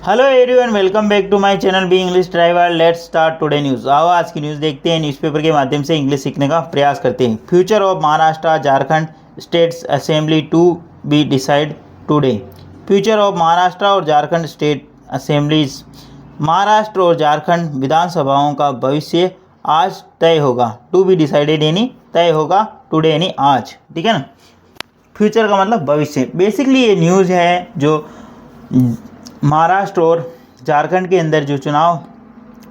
Hello everyone, welcome back to my channel be English driver. Let's start today news. आओ आज की news देखते हैं। न्यूज़पेपर के माध्यम से इंग्लिश सीखने का प्रयास करते हैं। Future of Maharashtra Jharkhand states assembly to be decide today. Future of Maharashtra और झारखंड स्टेट असेंबलीज, महाराष्ट्र और झारखंड विधानसभाओं का भविष्य आज तय होगा। टू बी डिसाइडेड यानी तय होगा, टुडे यानी आज। ठीक है ना। फ्यूचर का मतलब भविष्य। बेसिकली ये न्यूज़ है जो महाराष्ट्र और झारखंड के अंदर जो चुनाव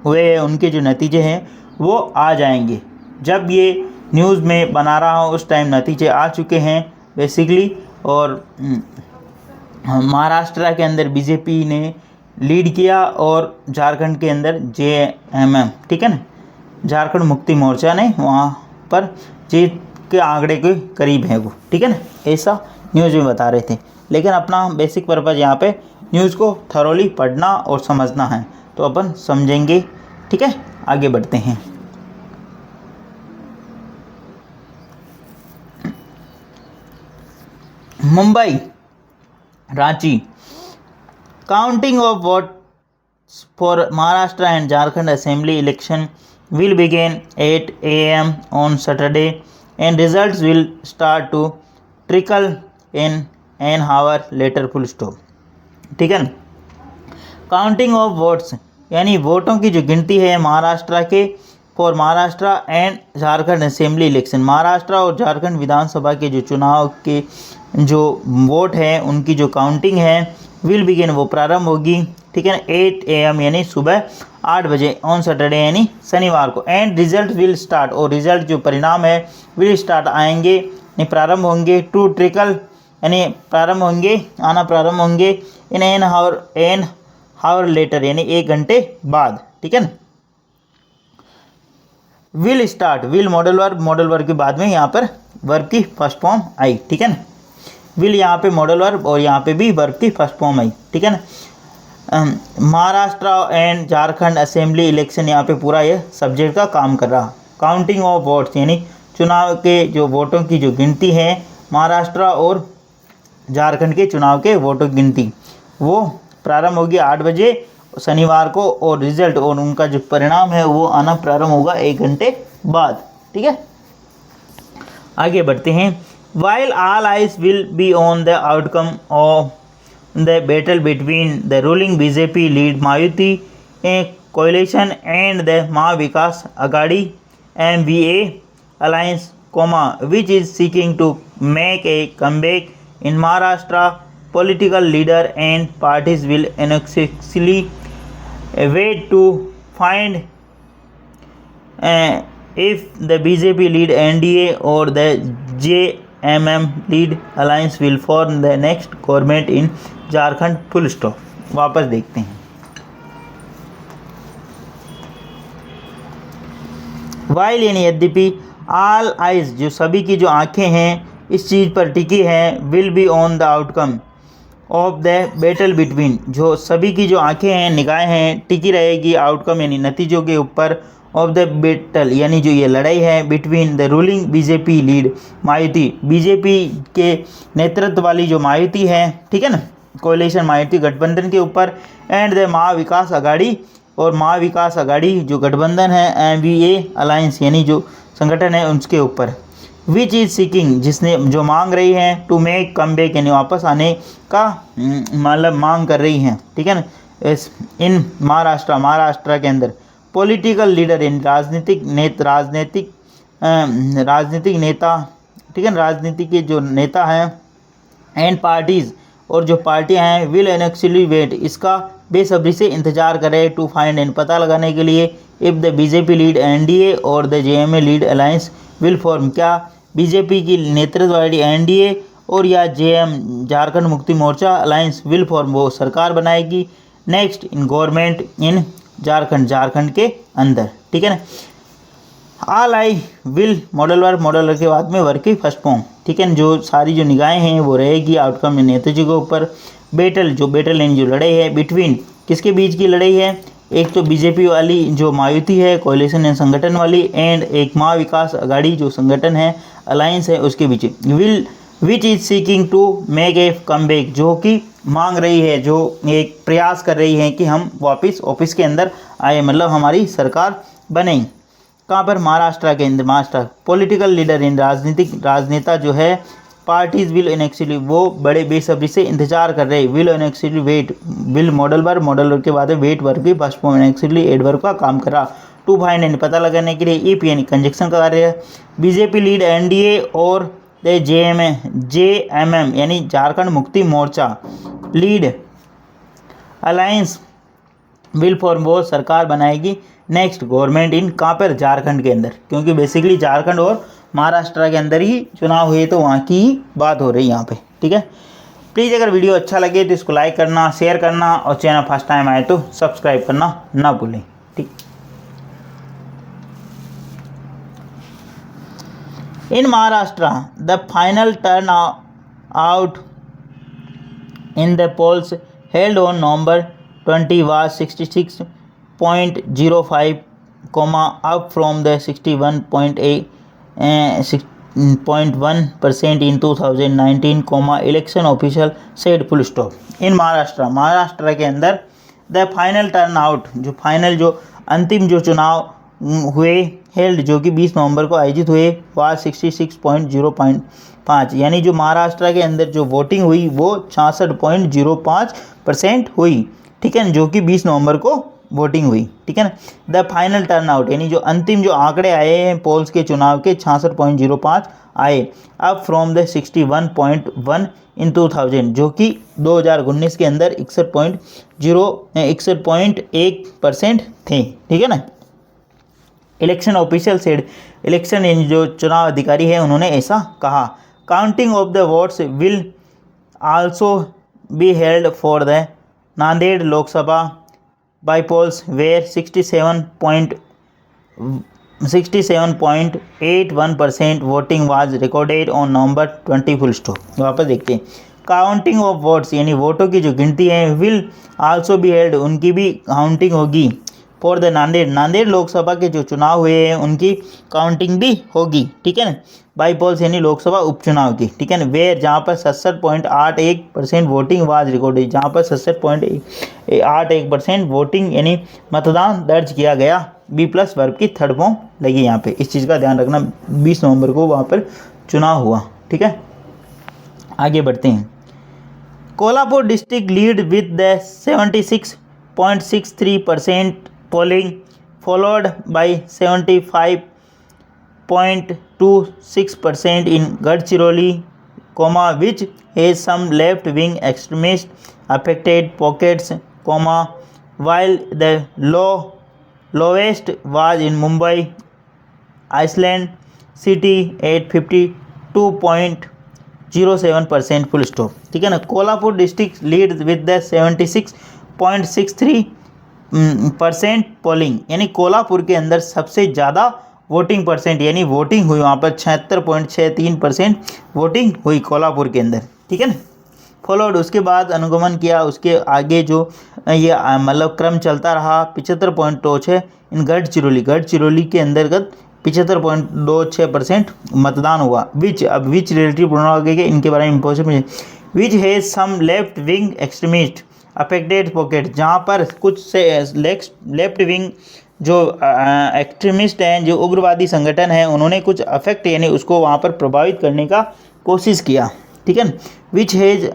हुए हैं उनके जो नतीजे हैं वो आ जाएंगे। जब ये न्यूज़ में बना रहा हूँ उस टाइम नतीजे आ चुके हैं बेसिकली। और महाराष्ट्र के अंदर बीजेपी ने लीड किया और झारखंड के अंदर जेएमएम, ठीक है ना, झारखंड मुक्ति मोर्चा ने वहाँ पर जीत के आंकड़े के करीब है वो, ठीक है ना। ऐसा न्यूज़ में बता रहे थे, लेकिन अपना बेसिक पर्पज़ यहाँ पे न्यूज़ को थरोली पढ़ना और समझना है, तो अपन समझेंगे। ठीक है, आगे बढ़ते हैं। Mumbai Ranchi, counting of votes for Maharashtra and Jharkhand assembly election will begin 8 a.m. on Saturday and results will start to trickle in an hour later, full stop। ठीक है ना। काउंटिंग ऑफ वोट्स यानी वोटों की जो गिनती है महाराष्ट्र के for Maharashtra and Jharkhand assembly election, Maharashtra और झारखंड विधानसभा के जो चुनाव के जो वोट है उनकी जो काउंटिंग है विल बिगिन, वो प्रारंभ होगी। ठीक है ना, 8 AM यानी सुबह 8 बजे ऑन सैटरडे यानी शनिवार को। एंड रिजल्ट विल स्टार्ट, और रिजल्ट जो परिणाम है विल स्टार्ट आएंगे यानी प्रारंभ होंगे। टू ट्रिकल यानी प्रारंभ होंगे, आना प्रारंभ होंगे। इन एन हावर लेटर यानी 1 घंटे बाद। ठीक है ना। Will start, will modal verb के बाद में यहाँ पर वर्ब की फर्स्ट फॉर्म आई। ठीक है ना। विल यहाँ पे मॉडल वर्ब और यहाँ पे भी वर्ब की फर्स्ट फॉर्म आई। ठीक है ना। Maharashtra and Jharkhand assembly election, यहाँ पे पूरा ये सब्जेक्ट का काम कर रहा। काउंटिंग ऑफ वोट्स यानी चुनाव के जो वोटों की जो गिनती है महाराष्ट्र और झारखंड के चुनाव के वोटों की गिनती वो प्रारंभ होगी 8 बजे शनिवार को, और रिजल्ट और उनका जो परिणाम है वो आना प्रारंभ होगा 1 घंटे बाद। ठीक है, आगे बढ़ते हैं। While all eyes will be on the outcome of the battle between the ruling BJP lead Mayuti coalition and the Mahavikas Aghadi MVA alliance, which is seeking to make a comeback in Maharashtra, political leader and parties will anxiously wait to find if the BJP lead NDA or the JMM lead alliance will form the next government in Jharkhand, full stop. वापस देखते हैं। While यानी यद्यपि, all eyes जो सभी की जो आंखें हैं इस चीज़ पर टिकी हैं, will be on the outcome of the battle between, जो सभी की जो आंखें हैं निगाहें हैं टिकी रहेगी आउटकम यानी नतीजों के ऊपर, ऑफ द बैटल यानी जो ये लड़ाई है between the ruling BJP lead Mayawati, BJP के नेतृत्व वाली जो मायावती है, ठीक है ना, कोalition मायावती गठबंधन के ऊपर, एंड द महाविकास अघाड़ी, और महाविकास अघाड़ी जो गठबंधन है MVA अलायंस यानी जो संगठन है उसके ऊपर, विच इज़ सीकिंग जिसने जो मांग रही है, टू मेक कमबैक यानी वापस आने का मतलब मांग कर रही हैं। ठीक है ना। इन महाराष्ट्र के अंदर पॉलिटिकल लीडर यानी राजनीतिक नेता, ठीक है, राजनीति के जो नेता हैं, एंड पार्टीज़ और जो पार्टियां हैं, विल एनेक्चुअली वेट इसका बेसब्री से इंतजार करें, टू फाइंड एंड पता लगाने के लिए, if the BJP lead NDA और the JMA lead alliance will form, क्या बीजेपी की नेतृत्व वाली NDA और या Jharkhand Mukti Morcha alliance will form, वो सरकार बनाएगी next in government in Jharkhand के अंदर। ठीक है ना। All I will modal verb के बाद में वर्ब की फर्स्ट फॉर्म। ठीक है ना। जो सारी जो निगाहें हैं वो रहेगी आउटकम यानी नतीजे के ऊपर। बैटल यानी जो लड़ाई है, बिटवीन किसके बीच की लड़ाई है, एक तो बीजेपी वाली जो मायावती है कोalition है संगठन वाली, एंड एक महाविकास अघाड़ी जो संगठन है अलायंस है उसके बीच, which is seeking to make a comeback, जो कि मांग रही है, जो एक प्रयास कर रही है कि हम वापस ऑफिस के अंदर आए, मतलब हमारी सरकार बने। कहाँ पर? महाराष्ट्र के अंदर। महाराष्ट्र पॉलिटिकल लीडर इन राजनेता जो है पार्टीज विल इनेक्चुअली, वो बड़े बेसब्री से इंतजार कर रहे हैं। Will eventually wait, will modal verb के बाद वेट वर्ब की फर्स्ट फॉर्म इनेक्चुअली एडवर्ब का काम कर रहा। टू फाइंड यानी पता लगाने के लिए, इफ यानी कंजक्शन का कार्य है। बीजेपी लीड एनडीए और जेएमएम यानी Jharkhand Mukti Morcha lead alliance will form, वो सरकार बनाएगी नेक्स्ट गवर्नमेंट इन, कहाँ पर? झारखंड के अंदर, क्योंकि बेसिकली झारखंड और महाराष्ट्र के अंदर ही चुनाव हुए, तो वहाँ की ही बात हो रही है यहाँ पे। ठीक है, प्लीज़ अगर वीडियो अच्छा लगे तो इसको लाइक करना, शेयर करना और चैनल फर्स्ट टाइम आए तो सब्सक्राइब करना ना भूलें। ठीक, in Maharashtra the final turn out in the polls held on November 20 was 66.05, up from the 61.1% in 2019, election official said full stop। इन महाराष्ट्र के अंदर द फाइनल टर्न आउट, जो फाइनल जो अंतिम जो चुनाव हुए हेल्ड, जो कि 20 नवंबर को आयोजित हुए, वाज 66.05, यानी जो महाराष्ट्र के अंदर जो वोटिंग हुई वो 66.05% हुई। ठीक है, जो कि 20 नवंबर को वोटिंग हुई। ठीक है ना। द फाइनल टर्न आउट यानी जो अंतिम जो आंकड़े आए हैं पोल्स के चुनाव के 66.05 आए, अब फ्रॉम द 61.1 इन 2000, जो कि 2019 के अंदर 61.1% थे। ठीक है ना। इलेक्शन ऑफिशियल सेड, इलेक्शन जो चुनाव अधिकारी है उन्होंने ऐसा कहा। Counting of the votes will also be held for the Nanded Lok Sabha bypolls where 67.81% voting was recorded on November 20 full stop. वापस देखते हैं। काउंटिंग ऑफ वोट्स यानी वोटों की जो गिनती है, विल आल्सो बी हेल्ड, उनकी भी काउंटिंग होगी, फॉर द नांदेड़ लोकसभा के जो चुनाव हुए हैं उनकी काउंटिंग भी होगी। ठीक है ना। बाई पोल्स यानी लोकसभा उपचुनाव की। ठीक है ना। वेयर जहाँ पर 67.81% वोटिंग वाज रिकॉर्डेड, जहाँ पर 67.81% वोटिंग यानी मतदान दर्ज किया गया। बी प्लस वर्ब की थर्ड फॉर्म लगी यहाँ पे, इस चीज़ का ध्यान रखना। 20 नवंबर को वहाँ पर चुनाव हुआ। ठीक है, आगे बढ़ते हैं। Kolhapur district lead with the 76.63% polling, followed by 75.26% in Gadchiroli, which has some left-wing extremist affected pockets, while the lowest was in Mumbai, Iceland City at 52.07%, full stop। ठीक है ना। Kolhapur district lead with the 76.63% polling, यानी कोल्हापुर के अंदर सबसे ज़्यादा voting percent यानी voting हुई, वहाँ पर 76.63% वोटिंग हुई कोल्हापुर के अंदर। ठीक है ना। फॉलोड, उसके बाद अनुगमन किया, उसके आगे जो ये मतलब क्रम चलता रहा। 75.26 इन गढ़चिरौली के अंतर्गत 75.26% मतदान हुआ। विच रिलेटिव प्रोनाउन आगे के, इनके बारे में impossible. Which has some left wing extremist affected pocket, जहाँ पर कुछ से लेफ्ट विंग जो एक्सट्रीमिस्ट हैं, जो उग्रवादी संगठन है, उन्होंने कुछ अफेक्ट यानी उसको वहाँ पर प्रभावित करने का कोशिश किया। ठीक है। Which has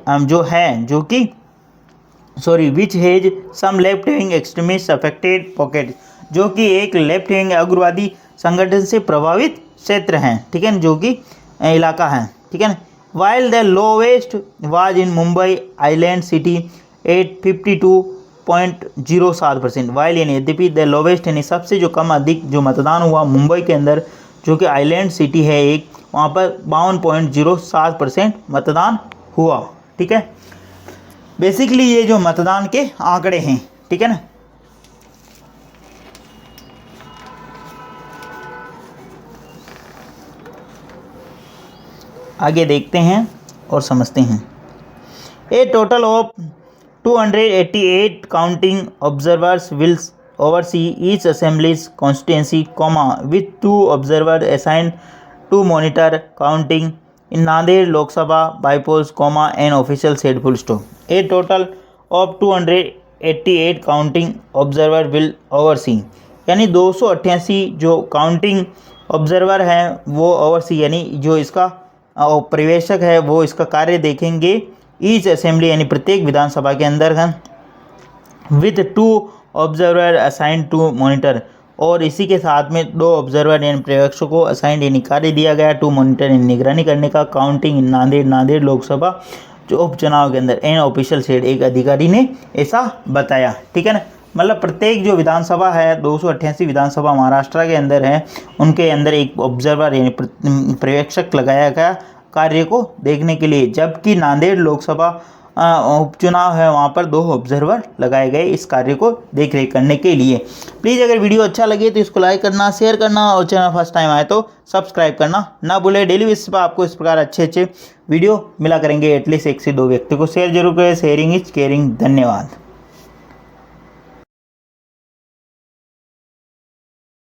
some left wing extremist affected pocket, जो कि एक लेफ्ट विंग उग्रवादी संगठन से प्रभावित क्षेत्र हैं। ठीक है, जो कि इलाका है। ठीक है ना। While the lowest was in Mumbai island city at 52.07%। While यानी यद्यपि, द लोवेस्ट यानी सबसे जो कम अधिक जो मतदान हुआ मुंबई के अंदर, जो कि आइलैंड सिटी है एक, वहाँ पर 52.07% मतदान हुआ। ठीक है। बेसिकली ये जो मतदान के आंकड़े हैं। ठीक है ना। आगे देखते हैं और समझते हैं। A total of 288 counting observers will oversee each assemblies constituency, with 2 observer assigned to monitor counting in Nanded Lok Sabha by polls, comma, an official said full stop. A total of 288 counting observer will oversee. यानी 288 जो counting observer हैं वो oversee यानी जो इसका पर्यवेक्षक है वो इसका कार्य देखेंगे ईच असेंबली यानी प्रत्येक विधानसभा के अंदर है with 2 observer assigned to monitor और इसी के साथ में 2 ऑब्जर्वर यानी पर्यवेक्षकों को असाइंड यानी कार्य दिया गया टू मॉनिटर यानी निगरानी करने का काउंटिंग इन नांदेड़ लोकसभा जो उपचुनाव के अंदर एन ऑफिशियल सेड एक अधिकारी ने ऐसा बताया। ठीक है ना, मतलब प्रत्येक जो विधानसभा है 288 विधानसभा महाराष्ट्र के अंदर है उनके अंदर एक ऑब्जर्वर यानी पर्यवेक्षक लगाया गया कार्य को देखने के लिए, जबकि नांदेड़ लोकसभा उपचुनाव है वहाँ पर 2 ऑब्जर्वर लगाए गए इस कार्य को देख रेख करने के लिए। प्लीज़ अगर वीडियो अच्छा लगे तो इसको लाइक करना, शेयर करना और चैनल फर्स्ट टाइम आए तो सब्सक्राइब करना ना भूले। डेली बेसिस पर आपको इस प्रकार अच्छे वीडियो मिला करेंगे, एटलीस्ट 1 से 2 व्यक्ति को शेयर जरूर करें। Sharing is caring. धन्यवाद।